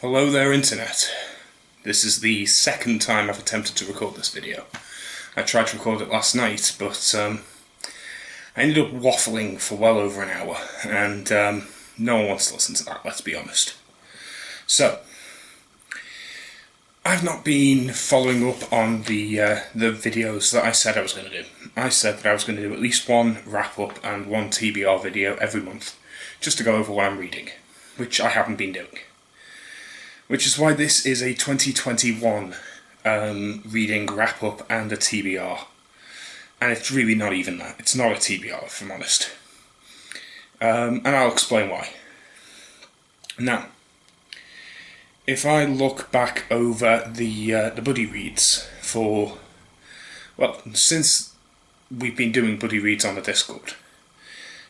Hello there, Internet. This is the second time I've attempted to record this video. I tried to record it last night, but I ended up waffling for well over an hour, and no one wants to listen to that, let's be honest. So, I've not been following up on the videos that I said I was going to do. I said that I was going to do at least one wrap-up and one TBR video every month, just to go over what I'm reading, which I haven't been doing. Which is why this is a 2021 reading wrap-up and a TBR. And it's really not even that. It's not a TBR, if I'm honest. And I'll explain why. Now, if I look back over the buddy reads for, well, since we've been doing buddy reads on the Discord,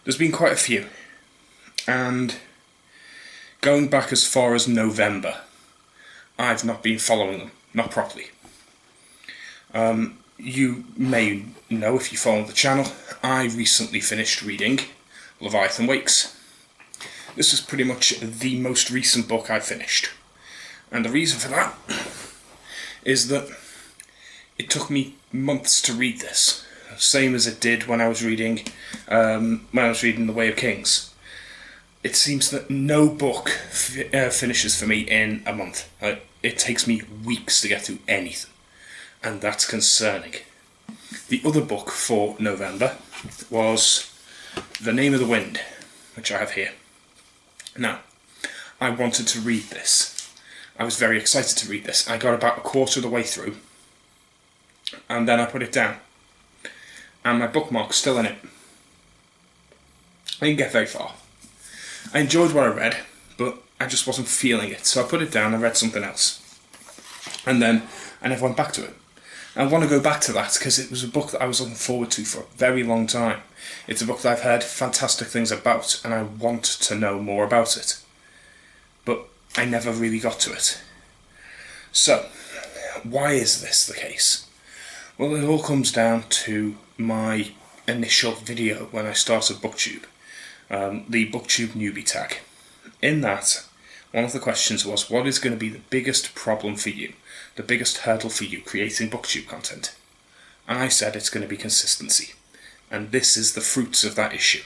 there's been quite a few. And going back as far as November, I've not been following them, not properly. You may know if you follow the channel, I recently finished reading Leviathan Wakes. This is pretty much the most recent book I finished. And the reason for that is that it took me months to read this, same as it did when I was reading The Way of Kings. It seems that no book finishes for me in a month. It takes me weeks to get through anything, and that's concerning. The other book for November was The Name of the Wind, which I have here. Now, I wanted to read this. I was very excited to read this. I got about a quarter of the way through, and then I put it down. And my bookmark's still in it. I didn't get very far. I enjoyed what I read, but I just wasn't feeling it, so I put it down and read something else. And then I never went back to it. I want to go back to that because it was a book that I was looking forward to for a very long time. It's a book that I've heard fantastic things about, and I want to know more about it. But I never really got to it. So, why is this the case? Well, it all comes down to my initial video when I started BookTube. The BookTube newbie tag. In that, one of the questions was, what is going to be the biggest problem for you, the biggest hurdle for you creating BookTube content? And I said it's going to be consistency. And this is the fruits of that issue.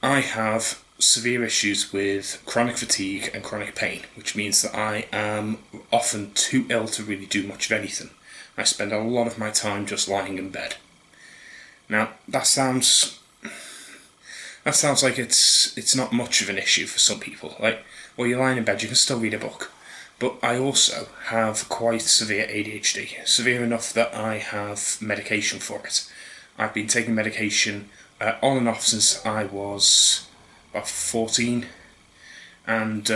I have severe issues with chronic fatigue and chronic pain, which means that I am often too ill to really do much of anything. I spend a lot of my time just lying in bed. Now, that sounds like it's not much of an issue for some people. Like, well, you're lying in bed, you can still read a book. But I also have quite severe ADHD, severe enough that I have medication for it. I've been taking medication on and off since I was about 14, and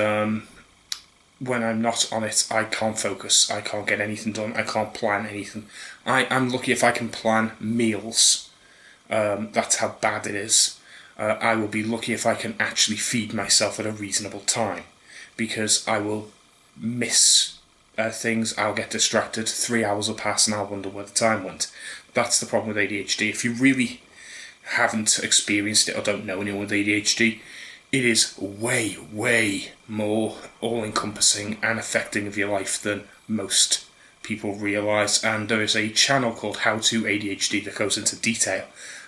when I'm not on it, I can't focus, I can't get anything done, I can't plan anything. I'm lucky if I can plan meals. That's how bad it is. I will be lucky if I can actually feed myself at a reasonable time, because I will miss things, I'll get distracted, 3 hours will pass and I'll wonder where the time went. That's the problem with ADHD. If you really haven't experienced it or don't know anyone with ADHD, it is way, way more all-encompassing and affecting of your life than most people realise, and there is a channel called How To ADHD that goes into detail,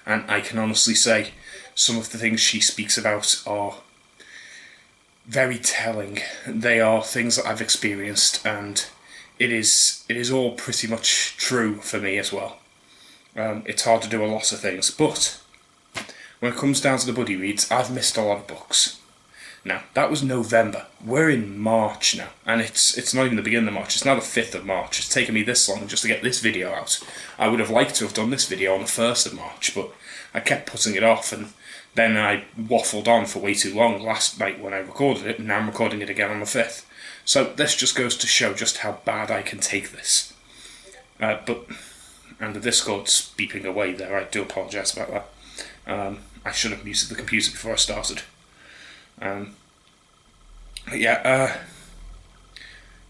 and I can honestly say some of the things she speaks about are very telling. They are things that I've experienced, and it is all pretty much true for me as well. It's hard to do a lot of things, but when it comes down to the buddy reads, I've missed a lot of books. Now, that was November. We're in March now, and it's not even the beginning of March, it's now the 5th of March. It's taken me this long just to get this video out. I would have liked to have done this video on the 1st of March, but I kept putting it off, and then I waffled on for way too long last night when I recorded it, and now I'm recording it again on the 5th. So this just goes to show just how bad I can take this. And the Discord's beeping away there, I do apologise about that. I should have muted the computer before I started.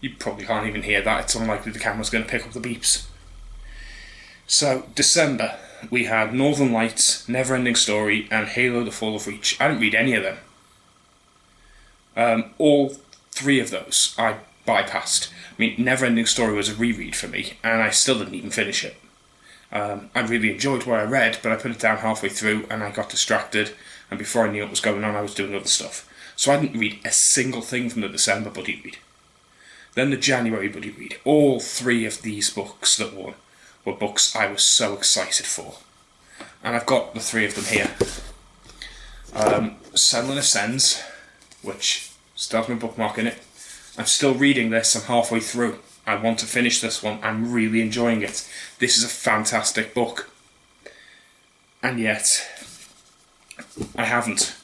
You probably can't even hear that, it's unlikely the camera's going to pick up the beeps. So, December, we had Northern Lights, Neverending Story, and Halo: The Fall of Reach. I didn't read any of them. All 3 of those I bypassed. I mean, Neverending Story was a reread for me, and I still didn't even finish it. I really enjoyed what I read, but I put it down halfway through and I got distracted, and before I knew what was going on, I was doing other stuff. So I didn't read a single thing from the December buddy read. Then the January buddy read. All 3 of these books that won were books I was so excited for. And I've got the 3 of them here. Selwyn Ascends, which still has my bookmark in it. I'm still reading this, I'm halfway through. I want to finish this one, I'm really enjoying it. This is a fantastic book. And yet, I haven't.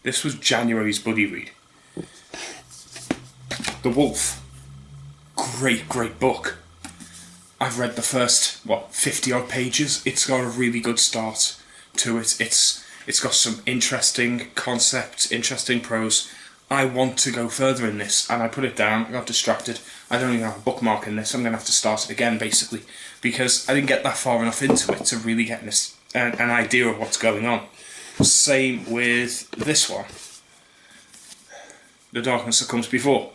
This was January's buddy read. The Wolf. Great book. I've read the first, 50 odd pages. It's got a really good start to it. It's got some interesting concepts, interesting prose. I want to go further in this, and I put it down, I got distracted. I don't even have a bookmark in this, I'm going to have to start it again, basically, because I didn't get that far enough into it to really get an idea of what's going on. Same with this one, The Darkness That Comes Before.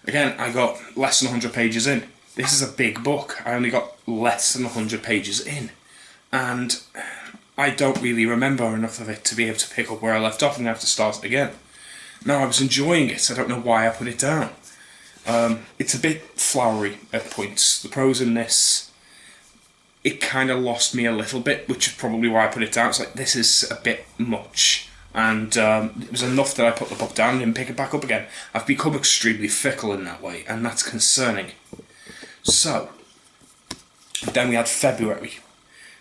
Again, I got less than 100 pages in. This is a big book, I only got less than 100 pages in, and I don't really remember enough of it to be able to pick up where I left off and have to start it again. Now, I was enjoying it, I don't know why I put it down. It's a bit flowery at points. The prose in this, it kind of lost me a little bit, which is probably why I put it down. It's like, this is a bit much. And it was enough that I put the book down and didn't pick it back up again. I've become extremely fickle in that way, and that's concerning. So, then we had February.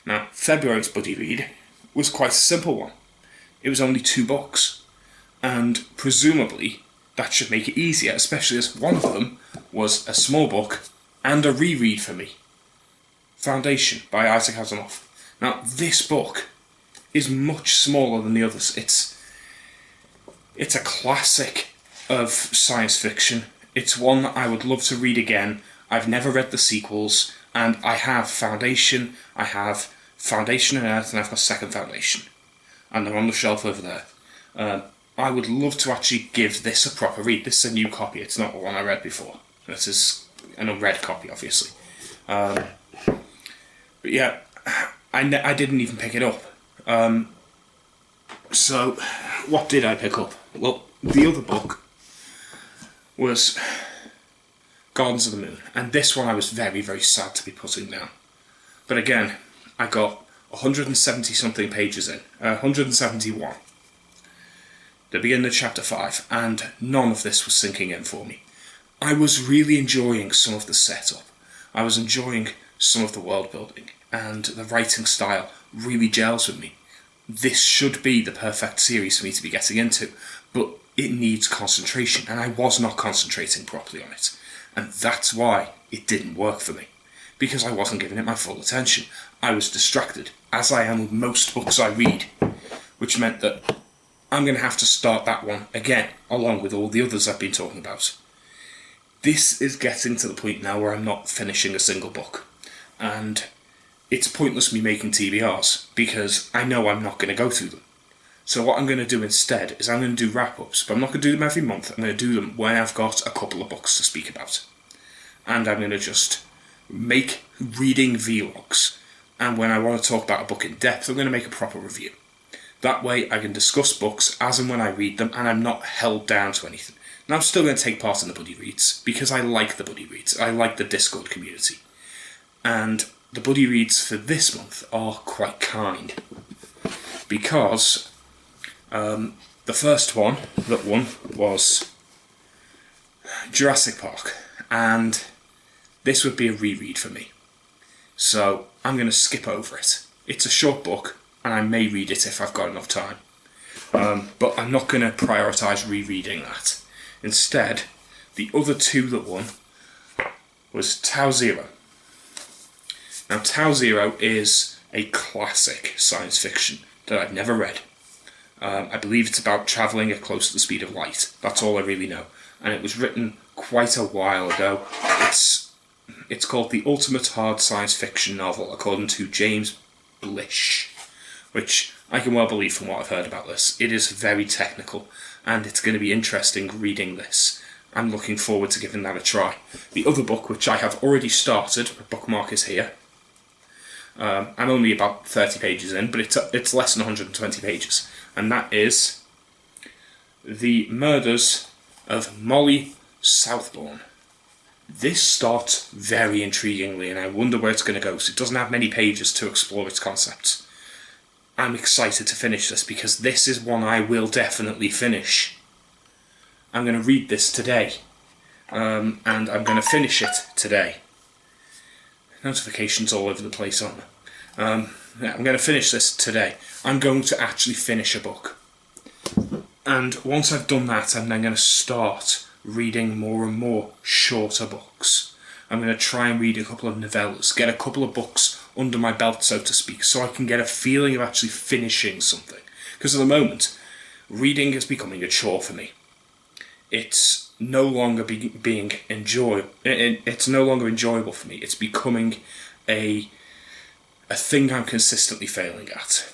Now, February's buddy read was quite a simple one. It was only 2 books. And presumably, that should make it easier, especially as one of them was a small book and a reread for me. Foundation by Isaac Hasselhoff. Now, this book is much smaller than the others. It's a classic of science fiction. It's one that I would love to read again. I've never read the sequels, and I have Foundation, I have Foundation and Earth, and I've got Second Foundation. And they're on the shelf over there. I would love to actually give this a proper read. This is a new copy, it's not the one I read before. This is an unread copy, obviously. But yeah, I didn't even pick it up. So, what did I pick up? Well, the other book was Gardens of the Moon, and this one I was very, very sad to be putting down. But again, I got 170 something pages in, 171. The beginning of chapter 5, and none of this was sinking in for me. I was really enjoying some of the setup. I was enjoying some of the world building, and the writing style really gels with me. This should be the perfect series for me to be getting into, but it needs concentration, and I was not concentrating properly on it. And that's why it didn't work for me, because I wasn't giving it my full attention. I was distracted, as I am with most books I read, which meant that I'm going to have to start that one again, along with all the others I've been talking about. This is getting to the point now where I'm not finishing a single book, and it's pointless me making TBRs, because I know I'm not going to go through them. So what I'm going to do instead is I'm going to do wrap-ups, but I'm not going to do them every month. I'm going to do them when I've got a couple of books to speak about. And I'm going to just make reading vlogs, and when I want to talk about a book in depth, I'm going to make a proper review. That way I can discuss books as and when I read them, and I'm not held down to anything. Now I'm still going to take part in the buddy reads, because I like the buddy reads. I like the Discord community. And the buddy reads for this month are quite kind. Because the first one that won was Jurassic Park, and this would be a reread for me. So I'm going to skip over it. It's a short book, and I may read it if I've got enough time. But I'm not going to prioritise rereading that. Instead, the other 2 that won was Tau Zero. Now, Tau Zero is a classic science fiction that I've never read. I believe it's about travelling at close to the speed of light. That's all I really know. And it was written quite a while ago. It's called the ultimate hard science fiction novel, according to James Blish, which I can well believe from what I've heard about this. It is very technical, and it's going to be interesting reading this. I'm looking forward to giving that a try. The other book, which I have already started, my bookmark is here. I'm only about 30 pages in, but it's less than 120 pages. And that is The Murders of Molly Southbourne. This starts very intriguingly, and I wonder where it's going to go, because it doesn't have many pages to explore its concepts. I'm excited to finish this, because this is one I will definitely finish. I'm going to read this today, and I'm going to finish it today. Notifications all over the place, aren't there? I'm going to finish this today. I'm going to actually finish a book. And once I've done that, I'm then going to start reading more and more shorter books. I'm going to try and read a couple of novellas, get a couple of books under my belt, so to speak, so I can get a feeling of actually finishing something. Because at the moment, reading is becoming a chore for me. It's no longer it's no longer enjoyable for me. It's becoming a thing I'm consistently failing at.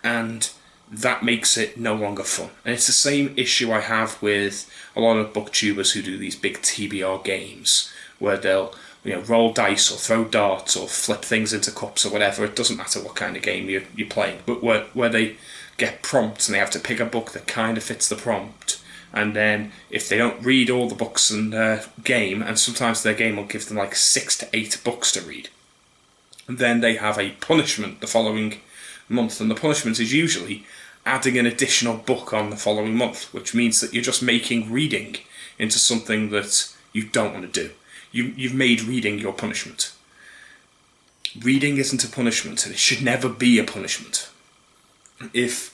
And that makes it no longer fun. And it's the same issue I have with a lot of booktubers who do these big TBR games, where they'll roll dice or throw darts or flip things into cups or whatever. It doesn't matter what kind of game you're playing, but where they get prompts and they have to pick a book that kind of fits the prompt. And then if they don't read all the books in their game, and sometimes their game will give them like 6 to 8 books to read, then they have a punishment the following month. And the punishment is usually adding an additional book on the following month, which means that you're just making reading into something that you don't want to do. You've made reading your punishment. Reading isn't a punishment, and it should never be a punishment. If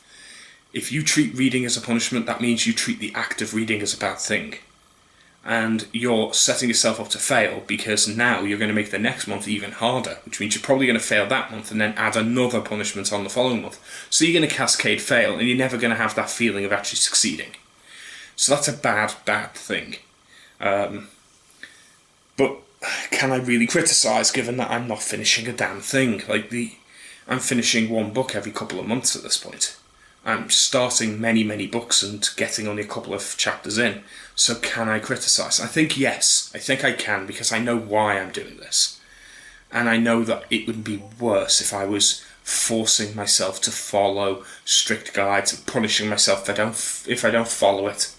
you treat reading as a punishment, that means you treat the act of reading as a bad thing. And you're setting yourself up to fail, because now you're going to make the next month even harder, which means you're probably going to fail that month and then add another punishment on the following month. So you're going to cascade fail, and you're never going to have that feeling of actually succeeding. So that's a bad thing. But can I really criticise, given that I'm not finishing a damn thing? I'm finishing one book every couple of months at this point. I'm starting many books and getting only a couple of chapters in. So can I criticise? I think yes. I think I can, because I know why I'm doing this. And I know that it would be worse if I was forcing myself to follow strict guides and punishing myself if I don't follow it.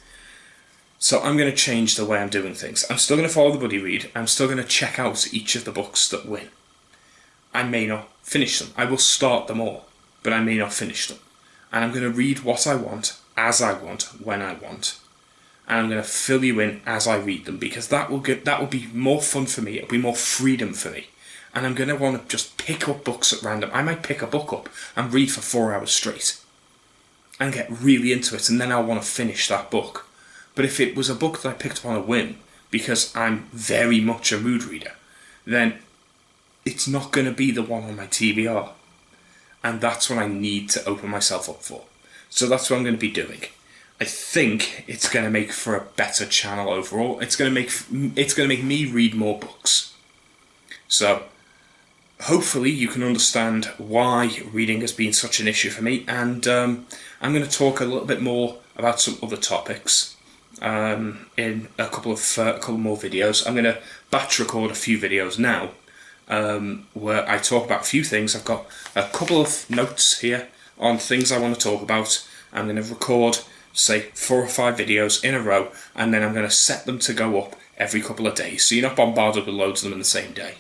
So I'm going to change the way I'm doing things. I'm still going to follow the buddy read. I'm still going to check out each of the books that win. I may not finish them. I will start them all, but I may not finish them. And I'm going to read what I want, as I want, when I want. And I'm going to fill you in as I read them, because that will be more fun for me. It'll be more freedom for me. And I'm going to want to just pick up books at random. I might pick a book up and read for 4 hours straight and get really into it, and then I'll want to finish that book. But if it was a book that I picked up on a whim, because I'm very much a mood reader, then it's not going to be the one on my TBR. And that's what I need to open myself up for. So that's what I'm going to be doing. I think it's going to make for a better channel overall. It's going to make me read more books. So hopefully you can understand why reading has been such an issue for me. And I'm going to talk a little bit more about some other topics in a couple more videos. I'm going to batch record a few videos now. Where I talk about a few things. I've got a couple of notes here on things I want to talk about. I'm going to record, say, 4 or 5 videos in a row, and then I'm going to set them to go up every couple of days, so you're not bombarded with loads of them in the same day.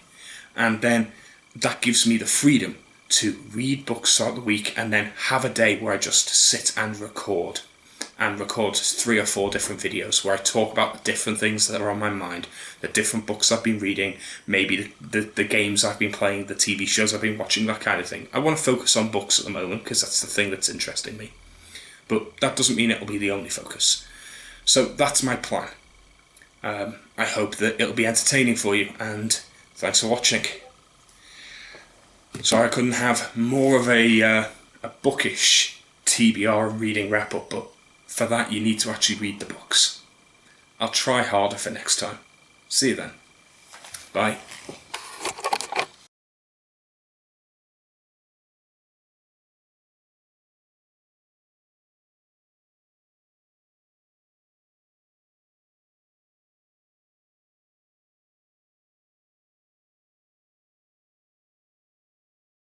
And then that gives me the freedom to read books throughout the week, and then have a day where I just sit and record 3 or 4 different videos where I talk about the different things that are on my mind, the different books I've been reading, maybe the games I've been playing, the TV shows I've been watching, that kind of thing. I want to focus on books at the moment because that's the thing that's interesting me. But that doesn't mean it'll be the only focus. So that's my plan. I hope that it'll be entertaining for you, and thanks for watching. Sorry I couldn't have more of a bookish TBR reading wrap-up, but for that you need to actually read the books. I'll try harder for next time. See you then. Bye.